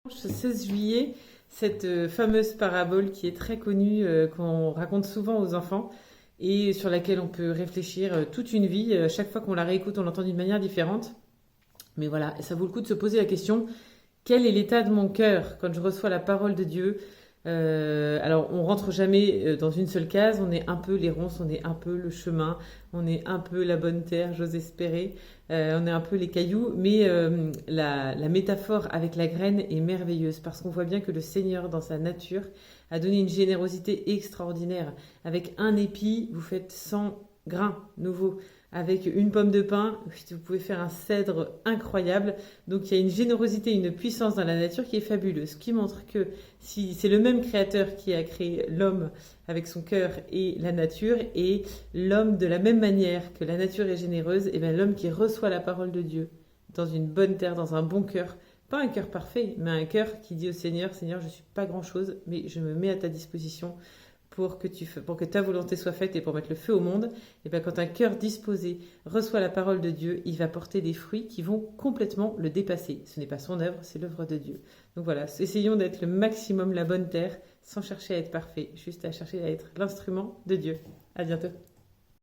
Ce 16 juillet, cette fameuse parabole qui est très connue, qu'on raconte souvent aux enfants et sur laquelle on peut réfléchir toute une vie. Chaque fois qu'on la réécoute, on l'entend d'une manière différente. Mais voilà, et ça vaut le coup de se poser la question, quel est l'état de mon cœur quand je reçois la parole de Dieu? Alors, on rentre jamais dans une seule case, on est un peu les ronces, on est un peu le chemin, on est un peu la bonne terre, j'ose espérer, on est un peu les cailloux, mais la métaphore avec la graine est merveilleuse parce qu'on voit bien que le Seigneur, dans sa nature, a donné une générosité extraordinaire. Avec un épi, vous faites 100 grains nouveaux. Avec une pomme de pin, vous pouvez faire un cèdre incroyable. Donc il y a une générosité, une puissance dans la nature qui est fabuleuse, qui montre que si c'est le même créateur qui a créé l'homme avec son cœur et la nature, et l'homme de la même manière que la nature est généreuse, et bien l'homme qui reçoit la parole de Dieu dans une bonne terre, dans un bon cœur, pas un cœur parfait, mais un cœur qui dit au Seigneur, Seigneur, je ne suis pas grand-chose, mais je me mets à ta disposition pour que ta volonté soit faite et pour mettre le feu au monde, et bien quand un cœur disposé reçoit la parole de Dieu, il va porter des fruits qui vont complètement le dépasser. Ce n'est pas son œuvre, c'est l'œuvre de Dieu. Donc voilà, essayons d'être le maximum la bonne terre, sans chercher à être parfait, juste à chercher à être l'instrument de Dieu. À bientôt.